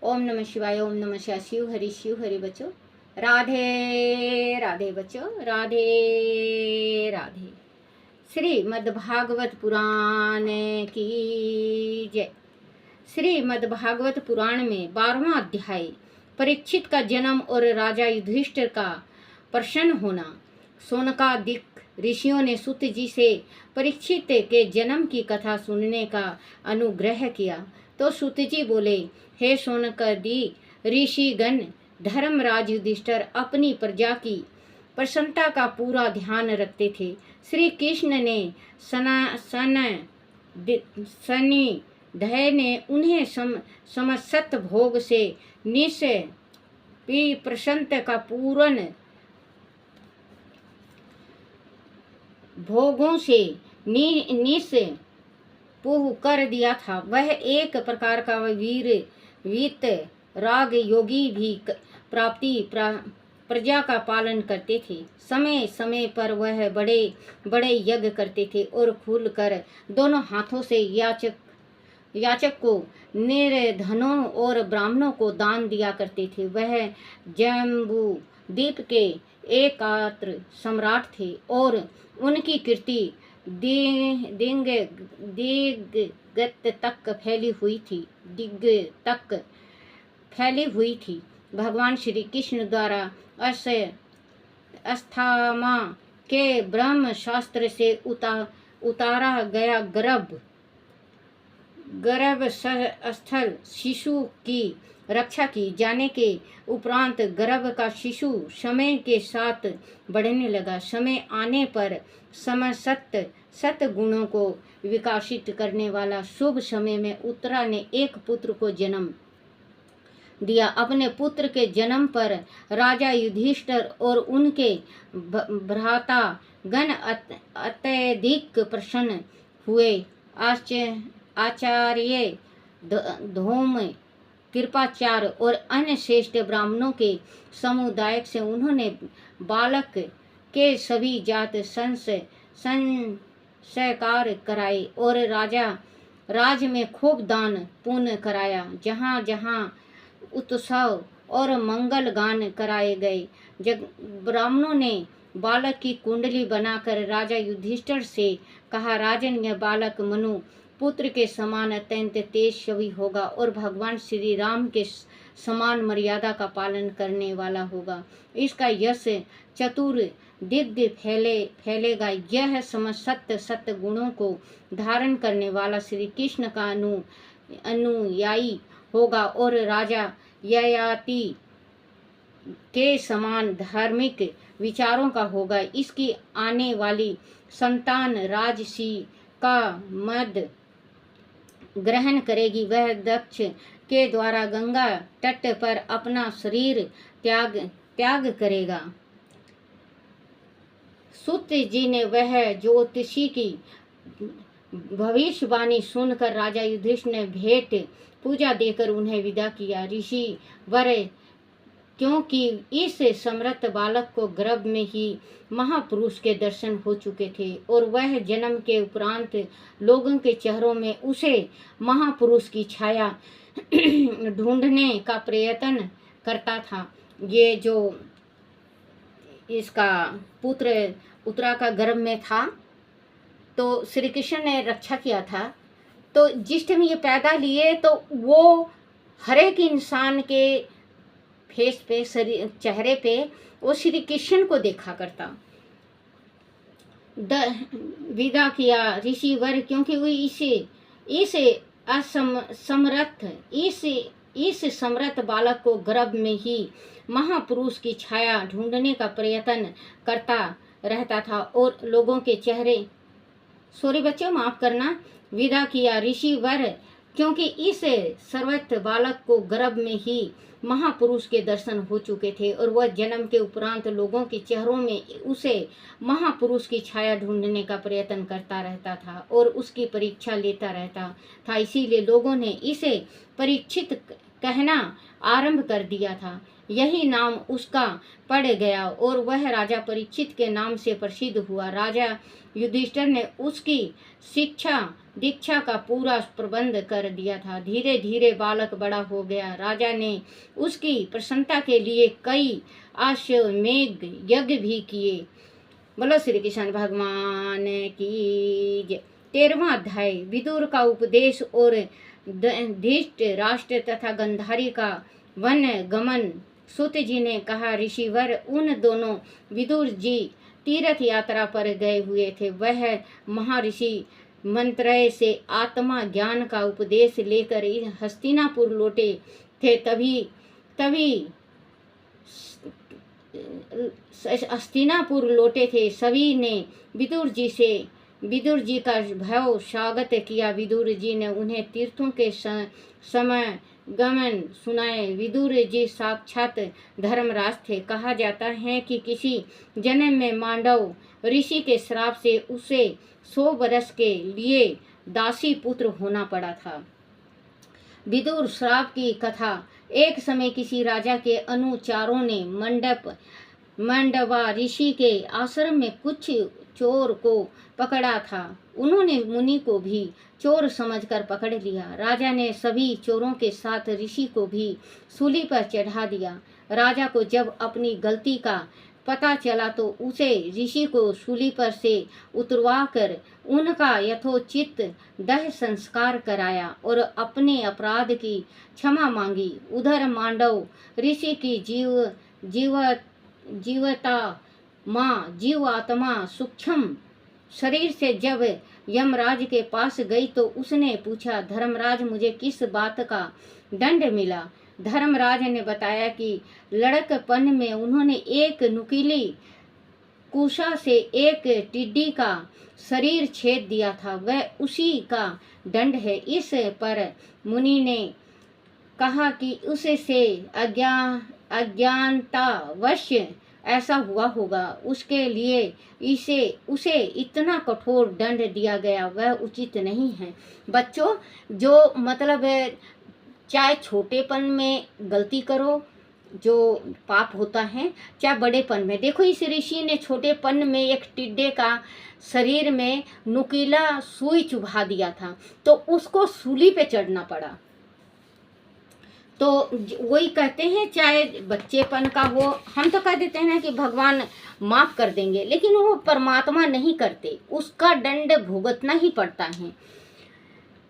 ओम नमः शिवाय, ओम नमः शिवाय। शिव हरि बच्चों। राधे राधे बच्चों, राधे राधे। श्रीमद्भागवत पुराण की जय। श्रीमद्भागवत पुराण में 12वां अध्याय परीक्षित का जन्म और राजा युधिष्ठिर का प्रसन्न होना। शौनकादिक ऋषियों ने सूत जी से परीक्षित के जन्म की कथा सुनने का अनुग्रह किया तो सूत जी बोले, हे शौनकादि ऋषिगण, धर्मराज युधिष्ठिर अपनी प्रजा की प्रसन्नता का पूरा ध्यान रखते थे। श्री कृष्ण ने सनी धय ने उन्हें समस्त भोग से निश्चय प्रसन्नता का पूर्ण भोगों से निश्चय पूह कर दिया था। वह एक प्रकार का वीत राग योगी भी प्राप्ति प्रजा का पालन करते थे। समय समय पर वह बड़े बड़े यज्ञ करते थे और खुल कर दोनों हाथों से याचक को निर्धनों और ब्राह्मणों को दान दिया करते थे। वह जम्बू द्वीप के एकमात्र सम्राट थे और उनकी कीर्ति दिग्गत तक फैली हुई थी। भगवान श्री कृष्ण द्वारा अस्थामा के ब्रह्म शास्त्र से उतारा गया गर्भ स्थल शिशु की रक्षा की जाने के उपरांत गर्भ का शिशु समय के साथ बढ़ने लगा। समय आने पर सत गुणों को विकसित करने वाला शुभ समय में उत्तरा ने एक पुत्र को जन्म दिया। अपने पुत्र के जन्म पर राजा युधिष्ठिर और उनके भ्राता गण अत्यधिक प्रसन्न हुए। आचार्य धूम, कृपाचार्य और अन्य श्रेष्ठ ब्राह्मणों के समुदाय से उन्होंने बालक के सभी जात संस्कार कराए और राज में खूब दान पुण्य कराया। जहाँ जहाँ उत्सव और मंगल गान कराए गए, ब्राह्मणों ने बालक की कुंडली बनाकर राजा युधिष्ठिर से कहा, राजन, यह बालक मनु पुत्र के समान अत्यंत तेजस्वी होगा और भगवान श्री राम के समान मर्यादा का पालन करने वाला होगा। इसका यश चतुर्दिग फैलेगा। यह समस्त सत्य गुणों को धारण करने वाला श्री कृष्ण का अनुयायी होगा और राजा ययाति के समान धार्मिक विचारों का होगा। इसकी आने वाली संतान राजसी का मद ग्रहण करेगी। वह दक्ष के द्वारा गंगा तट पर अपना शरीर त्याग करेगा। सूत जी ने वह ज्योतिषी की भविष्यवाणी सुनकर राजा युधिष्ठिर ने भेंट पूजा देकर उन्हें विदा किया। ऋषि वर, क्योंकि इस समर्थ बालक को गर्भ में ही महापुरुष के दर्शन हो चुके थे और वह जन्म के उपरांत लोगों के चेहरों में उसे महापुरुष की छाया ढूंढने का प्रयत्न करता था। ये जो इसका पुत्र उत्तरा का गर्भ में था तो श्री कृष्ण ने रक्षा किया था। तो जिस टाइम ये पैदा लिए तो वो हर एक इंसान के फेस पे, चेहरे पे वो श्री कृष्ण को देखा करता। विदा किया ऋषि वर, क्योंकि वो इस समर्थ बालक को गर्भ में ही महापुरुष की छाया ढूंढने का प्रयत्न करता रहता था और लोगों के चेहरे, सॉरी बच्चों माफ करना, विदा किया ऋषि वर, क्योंकि इस सर्वत्र बालक को गर्भ में ही महापुरुष के दर्शन हो चुके थे और वह जन्म के उपरांत लोगों के चेहरों में उसे महापुरुष की छाया ढूंढने का प्रयत्न करता रहता था और उसकी परीक्षा लेता रहता था। इसीलिए लोगों ने इसे परीक्षित कहना आरंभ कर दिया था। यही नाम उसका पड़ गया और वह राजा परीक्षित के नाम से प्रसिद्ध हुआ। राजा युधिष्ठिर ने उसकी शिक्षा दीक्षा का पूरा प्रबंध कर दिया था। धीरे धीरे बालक बड़ा हो गया। राजा ने उसकी प्रसन्नता के लिए कई अश्वमेध यज्ञ भी किए। बोलो श्री कृष्ण भगवान की जय। 13वां अध्याय विदुर का उपदेश और धृष्ट राष्ट्र तथा गंधारी का वन गमन। सूत जी ने कहा, ऋषिवर उन दोनों विदुर जी तीर्थ यात्रा पर गए हुए थे। वह महर्षि मंत्रय से आत्मा ज्ञान का उपदेश लेकर हस्तिनापुर लौटे थे। तभी हस्तिनापुर लौटे थे। सभी ने विदुर जी का भव्य स्वागत किया। विदुर जी ने उन्हें तीर्थों के समय गमन सुनाए। विदुर जी साक्षात धर्मराज थे। कहा जाता है कि किसी जन्म में मांडव ऋषि के श्राप से उसे 100 वर्ष के लिए दासी पुत्र होना पड़ा था। विदुर श्राप की कथा। एक समय किसी राजा के अनुचरों ने मंडवा ऋषि के आश्रम में कुछ चोर को पकड़ा था। उन्होंने मुनि को भी चोर समझकर पकड़ लिया। राजा ने सभी चोरों के साथ ऋषि को भी सूली पर चढ़ा दिया। राजा को जब अपनी गलती का पता चला तो उसे ऋषि को सूली पर से उतरवा कर उनका यथोचित दह संस्कार कराया और अपने अपराध की क्षमा मांगी। उधर मांडव ऋषि की जीव आत्मा सूक्ष्म शरीर से जब यमराज के पास गई तो उसने पूछा, धर्मराज मुझे किस बात का दंड मिला? धर्मराज ने बताया कि लड़कपन में उन्होंने एक नुकीली कुशा से एक टिड्डी का शरीर छेद दिया था, वह उसी का दंड है। इस पर मुनि ने कहा कि उससे अज्ञानतावश ऐसा हुआ होगा, उसके लिए उसे इतना कठोर दंड दिया गया, वह उचित नहीं है। बच्चों, जो मतलब चाहे छोटेपन में गलती करो जो पाप होता है, चाहे बड़ेपन में। देखो, इस ऋषि ने छोटेपन में एक टिड्डे का शरीर में नुकीला सुई चुभा दिया था, तो उसको सूली पे चढ़ना पड़ा। तो वही कहते हैं, चाहे बच्चेपन का हो, हम तो कह देते हैं कि भगवान माफ़ कर देंगे, लेकिन वो परमात्मा नहीं करते, उसका दंड भुगतना ही पड़ता है।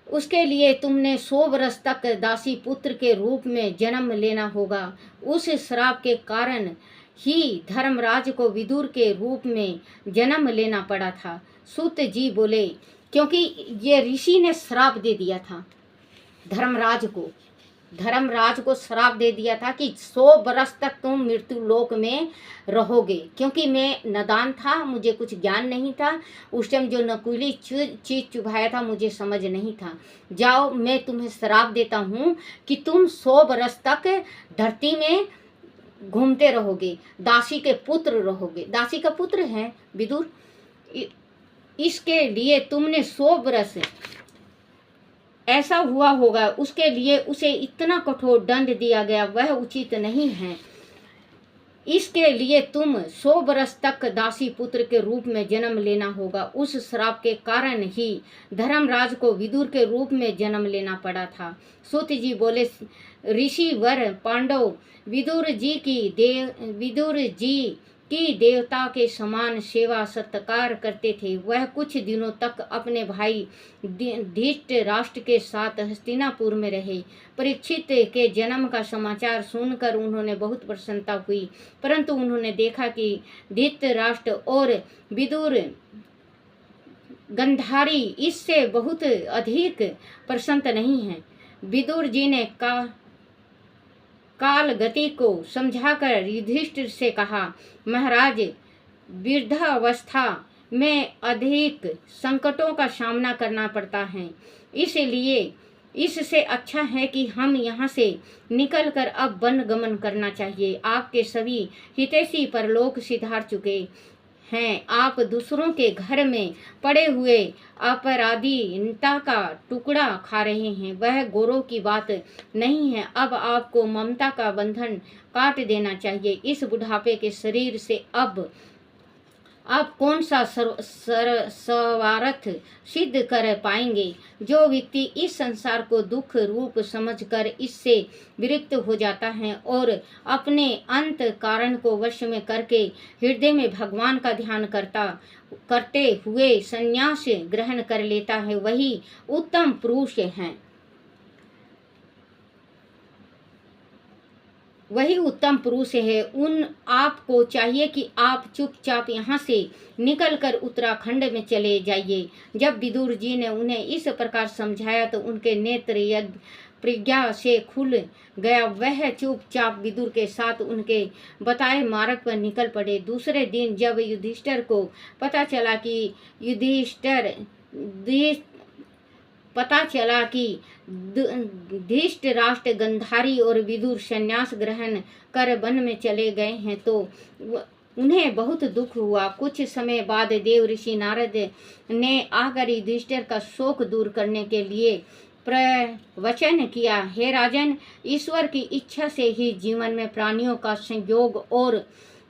उसके लिए तुमने 100 वर्ष तक दासी पुत्र के रूप में जन्म लेना होगा। उस श्राप के कारण ही धर्मराज को विदुर के रूप में जन्म लेना पड़ा था। सूत जी बोले, क्योंकि ये ऋषि ने श्राप दे दिया था धर्मराज को श्राप दे दिया था कि 100 वर्ष तक तुम मृत्यु लोक में रहोगे। क्योंकि मैं नादान था, मुझे कुछ ज्ञान नहीं था, उस टाइम जो नकुली चीज चुभाया था मुझे समझ नहीं था। जाओ, मैं तुम्हें श्राप देता हूँ कि तुम 100 वर्ष तक धरती में घूमते रहोगे, दासी के पुत्र रहोगे। दासी का पुत्र है विदुर, इसके लिए तुमने 100 वर्ष ऐसा हुआ होगा, उसके लिए उसे इतना कठोर दंड दिया गया, वह उचित नहीं है। इसके लिए तुम 100 वर्ष तक दासी पुत्र के रूप में जन्म लेना होगा। उस श्राप के कारण ही धर्मराज को विदुर के रूप में जन्म लेना पड़ा था। सूत जी बोले, ऋषि वर पांडव विदुर जी की देवता के समान सेवा सत्कार करते थे। वह कुछ दिनों तक अपने भाई धृष्ट राष्ट्र के साथ हस्तिनापुर में रहे। परीक्षित के जन्म का समाचार सुनकर उन्होंने बहुत प्रसन्नता हुई, परंतु उन्होंने देखा कि धृतराष्ट्र और विदुर गंधारी इससे बहुत अधिक प्रसन्न नहीं हैं। विदुर जी ने काल गति को समझाकर युधिष्ठिर से कहा, महाराज, वृद्धावस्था में अधिक संकटों का सामना करना पड़ता है, इसलिए इससे अच्छा है कि हम यहाँ से निकलकर अब वन गमन करना चाहिए। आपके सभी हितैषी परलोक सिधार चुके हैं। आप दूसरों के घर में पड़े हुए अपराधीनता का टुकड़ा खा रहे हैं, वह गौरव की बात नहीं है। अब आपको ममता का बंधन काट देना चाहिए। इस बुढ़ापे के शरीर से अब आप कौन सा स्वार्थ सिद्ध कर पाएंगे। जो व्यक्ति इस संसार को दुख रूप समझकर इससे विरक्त हो जाता है और अपने अंत कारण को वश में करके हृदय में भगवान का ध्यान करते हुए संन्यास ग्रहण कर लेता है, वही उत्तम पुरुष है। वही उत्तम पुरुष है। उन आपको चाहिए कि आप चुपचाप यहाँ से निकलकर उत्तराखंड में चले जाइए। जब विदुर जी ने उन्हें इस प्रकार समझाया तो उनके नेत्र यद प्रज्ञा से खुल गया। वह चुपचाप विदुर के साथ उनके बताए मार्ग पर निकल पड़े। दूसरे दिन जब युधिष्ठिर को पता चला कि धृतराष्ट्र गंधारी और विदुर संन्यास ग्रहण कर वन में चले गए हैं तो उन्हें बहुत दुख हुआ। कुछ समय बाद देव ऋषि नारद ने आकर युधिष्ठिर का शोक दूर करने के लिए प्रवचन किया। हे राजन, ईश्वर की इच्छा से ही जीवन में प्राणियों का संयोग और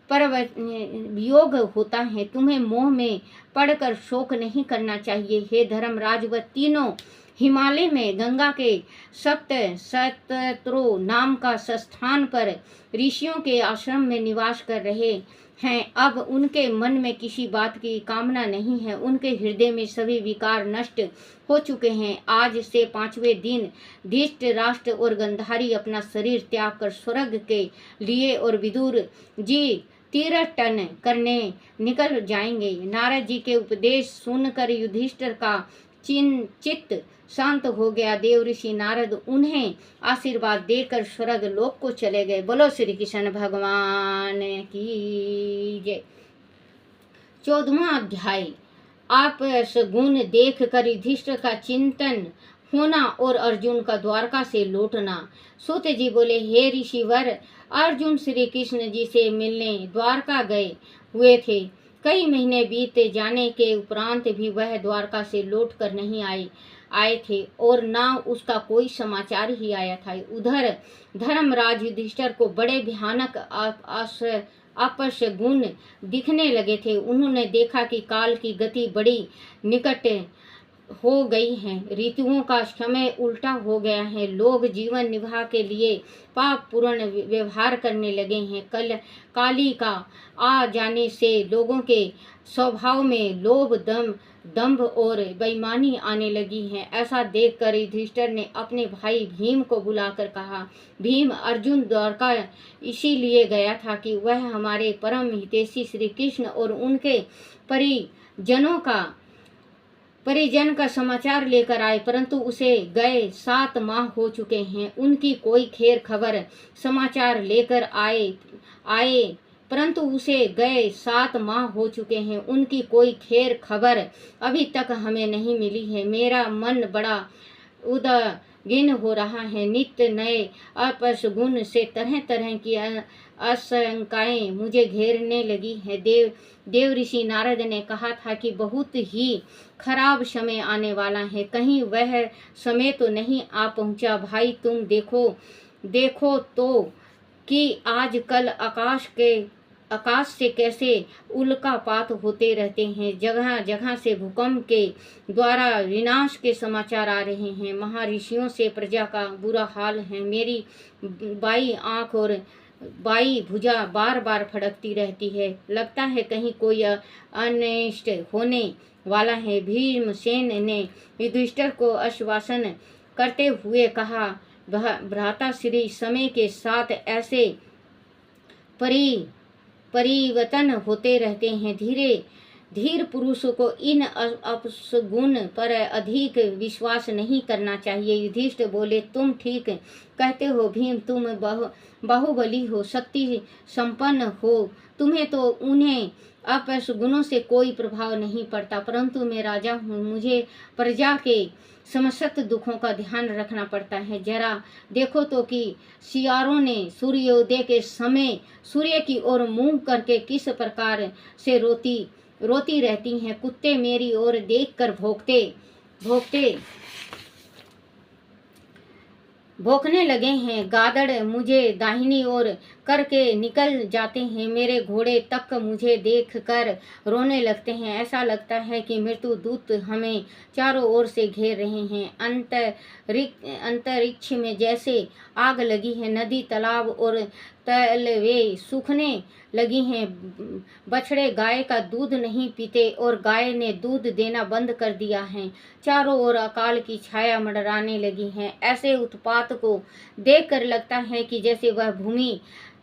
वियोग होता है। तुम्हें मोह में पड़कर शोक नहीं करना चाहिए। हे धर्मराज, वह तीनों हिमालय में गंगा के सप्त सतरो नाम का स्थान पर ऋषियों के आश्रम में निवास कर रहे हैं। अब उनके मन में किसी बात की कामना नहीं है। उनके हृदय में सभी विकार नष्ट हो चुके हैं। आज से 5वें दिन धृतराष्ट्र और गंधारी अपना शरीर त्याग कर स्वर्ग के लिए और विदुर जी तीर्थटन करने निकल जाएंगे। नारद जी के उपदेश सुनकर युधिष्ठिर का चित्त शांत हो गया। देव ऋषि नारद उन्हें आशीर्वाद देकर स्वर्ग लोक को चले गए। बोलो श्री कृष्ण भगवान की जय। 14वां अध्याय। आपस गुण देख कर युधिष्ठिर का चिंतन होना और अर्जुन का द्वारका से लौटना। सूत जी बोले, हे ऋषिवर, अर्जुन श्री कृष्ण जी से मिलने द्वारका गए हुए थे। कई महीने बीते जाने के उपरांत भी वह द्वारका से लौट कर नहीं आए थे और ना उसका कोई समाचार ही आया था। उधर धर्मराज युधिष्ठिर को बड़े भयानक आपस गुण दिखने लगे थे। उन्होंने देखा कि काल की गति बड़ी निकट हो गई है। ऋतुओं का समय उल्टा हो गया है। लोग जीवन निर्वाह के लिए पाप पूर्ण व्यवहार करने लगे हैं। काली का आ जाने से लोगों के स्वभाव में लोभ, दंभ और बेईमानी आने लगी है। ऐसा देखकर युधिष्ठिर ने अपने भाई भीम को बुलाकर कहा, भीम, अर्जुन द्वारका इसीलिए गया था कि वह हमारे परम हितैषी श्री कृष्ण और उनके परिजन का समाचार लेकर आए, परंतु उसे गए 7 माह हो चुके हैं। उनकी कोई खैर खबर समाचार लेकर आए परंतु उसे गए 7 माह हो चुके हैं। उनकी कोई खैर खबर अभी तक हमें नहीं मिली है। मेरा मन बड़ा उदासीन हो रहा है। नित्य नए आपस गुण से तरह तरह की आशंकाएं मुझे घेरने लगी है। देव ऋषि नारद ने कहा था कि बहुत ही खराब समय आने वाला है। कहीं वह समय तो नहीं आ पहुंचा। भाई, तुम देखो तो कि आजकल आकाश से कैसे उल्कापात होते रहते हैं। जगह जगह से भूकंप के द्वारा विनाश के समाचार आ रहे हैं। महर्षियों से प्रजा का बुरा हाल है। मेरी बाई आंख और बाई भुजा बार बार फड़कती रहती है। लगता है कहीं कोई अनिष्ट होने वाला है। भीमसेन ने युधिष्ठिर को आश्वासन करते हुए कहा, भ्राता श्री, समय के साथ ऐसे परिवर्तन होते रहते हैं। धीर पुरुषों को इन अपशगुन पर अधिक विश्वास नहीं करना चाहिए। युधिष्ठिर बोले, तुम ठीक कहते हो भीम, तुम बाहुबली हो, शक्ति संपन्न हो, तुम्हें तो उन्हें अपशगुनों से कोई प्रभाव नहीं पड़ता, परंतु मैं राजा हूँ, मुझे प्रजा के समस्त दुखों का ध्यान रखना पड़ता है। जरा देखो तो कि सियारों ने सूर्योदय के समय सूर्य की ओर मुंह करके किस प्रकार से रोती रहती हैं। कुत्ते मेरी ओर देखकर भौंकते भौंकने लगे हैं, गादड़ मुझे दाहिनी ओर करके निकल जाते हैं, मेरे घोड़े तक मुझे देख कर रोने लगते हैं। ऐसा लगता है कि मृत्यु दूत हमें चारों ओर से घेर रहे हैं। अंतरिक्ष में जैसे आग लगी है, नदी तालाब और तलवे सूखने लगी हैं। बछड़े गाय का दूध नहीं पीते और गाय ने दूध देना बंद कर दिया है। चारों ओर अकाल की छाया मंडराने लगी है। ऐसे उत्पात को देखकर लगता है कि जैसे वह भूमि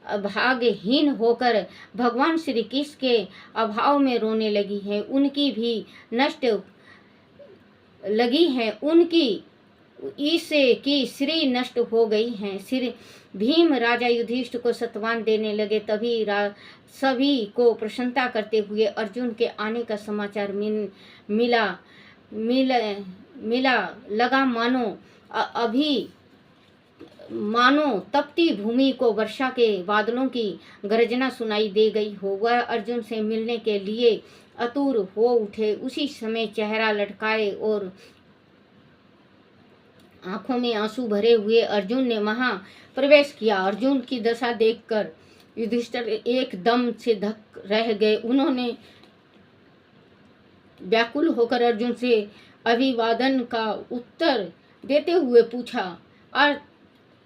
भाग्यहीन होकर भगवान श्री कृष्ण के अभाव में रोने लगी है। उनकी भी नष्ट लगी है, उनकी ईसे की श्री नष्ट हो गई है। श्री भीम राजा युधिष्ठिर को सत्वान देने लगे, तभी सभी को प्रसन्नता करते हुए अर्जुन के आने का समाचार मिला लगा। मानो तपती भूमि को वर्षा के बादलों की गर्जना सुनाई दे गई हो। वह अर्जुन से मिलने के लिए आतुर हो उठे। उसी समय चेहरा लटकाए और आंखों में आंसू भरे हुए अर्जुन ने वहां प्रवेश किया। अर्जुन की दशा देखकर युधिष्ठिर एकदम से धक रह गए। उन्होंने व्याकुल होकर अर्जुन से अभिवादन का उत्तर देते हुए पूछा,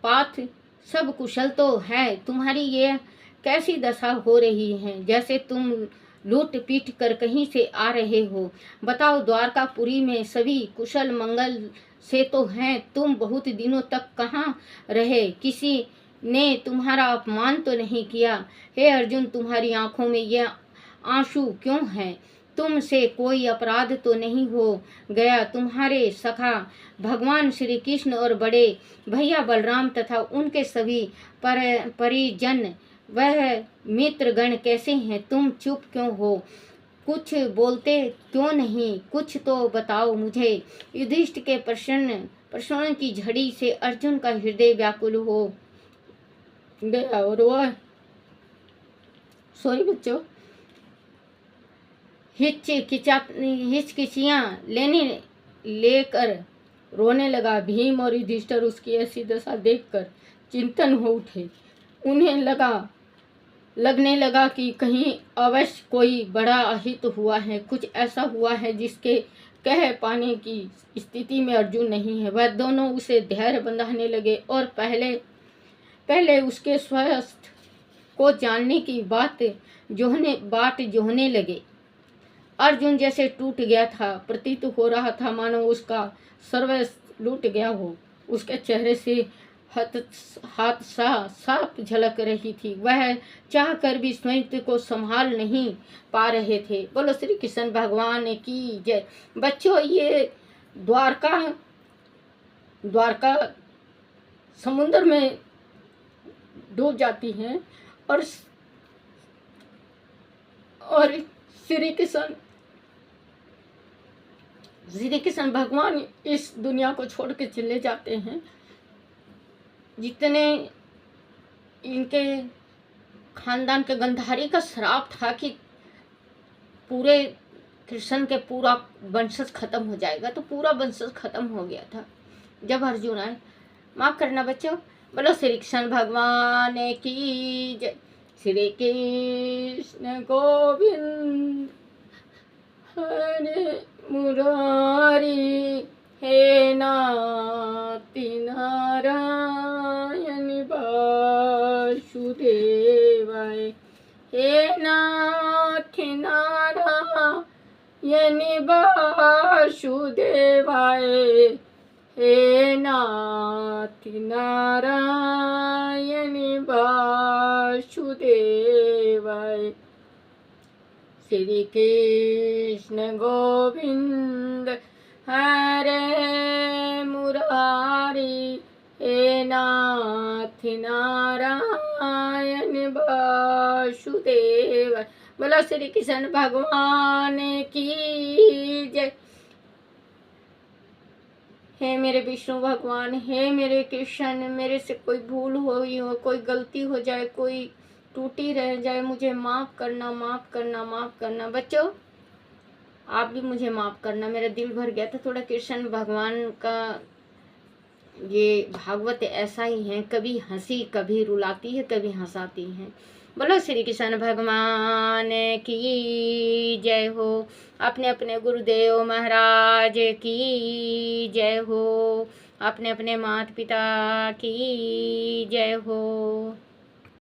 पार्थ, सब कुशल तो है? तुम्हारी ये कैसी दशा हो रही है? जैसे तुम लूट पीट कर कहीं से आ रहे हो। बताओ, द्वारकापुरी में सभी कुशल मंगल से तो हैं? तुम बहुत दिनों तक कहाँ रहे? किसी ने तुम्हारा अपमान तो नहीं किया? हे अर्जुन, तुम्हारी आंखों में ये आंसू क्यों हैं? तुमसे कोई अपराध तो नहीं हो गया? तुम्हारे सखा भगवान श्री कृष्ण और बड़े भैया बलराम तथा उनके सभी परिजन वह मित्रगण कैसे हैं? तुम चुप क्यों हो? कुछ बोलते क्यों नहीं? कुछ तो बताओ मुझे। युधिष्ठिर के प्रश्न की झड़ी से अर्जुन का हृदय व्याकुल हो गया और वह बच्चों हिचकिचियां लेकर रोने लगा। भीम और युधिष्ठिर उसकी ऐसी दशा देखकर चिंतन हो उठे। उन्हें लगने लगा कि कहीं अवश्य कोई बड़ा अहित हुआ है, कुछ ऐसा हुआ है जिसके कह पाने की स्थिति में अर्जुन नहीं है। वह दोनों उसे धैर्य बंधाने लगे और पहले उसके स्वास्थ्य को जानने की बात जोहने लगे। अर्जुन जैसे टूट गया था, प्रतीत हो रहा था मानो उसका सर्वस्व लूट गया हो। उसके चेहरे से हादसा साफ झलक रही थी। वह चाहकर भी स्वयं को संभाल नहीं पा रहे थे। बोलो श्री कृष्ण भगवान की जय। बच्चों, ये द्वारका समुद्र में डूब जाती है और श्री कृष्ण भगवान इस दुनिया को छोड़ के चले जाते हैं। जितने इनके खानदान के गंधारी का श्राप था कि पूरे कृष्ण के पूरा वंशज खत्म हो जाएगा, तो पूरा वंशज खत्म हो गया था जब अर्जुन आए। माफ करना बच्चों। बोलो श्री कृष्ण भगवान की जय। श्री कृष्ण गोविंद हरे मुरारी, हे नाति नारायण वासुदेवाय, हे नाथि नारायण वासुदेवाय, हे नाथि नारायण वासुदेवाय। श्री कृष्ण गोविंद हरे मुरारी, हे नाथि नारायण वासुदेव। बोलो श्री कृष्ण भगवान की जय। हे मेरे विष्णु भगवान, हे मेरे कृष्ण, मेरे से कोई भूल हुई हो, कोई गलती हो जाए, कोई टूटी रह जाए, मुझे माफ करना, माफ करना, माफ करना। बच्चों, आप भी मुझे माफ करना। मेरा दिल भर गया था, थोड़ा कृष्ण भगवान का ये भागवत ऐसा ही है, कभी हंसी कभी रुलाती है, कभी हंसाती है। बोलो श्री कृष्ण भगवान की जय हो। अपने अपने गुरुदेव महाराज की जय हो। अपने अपने माता पिता की जय हो।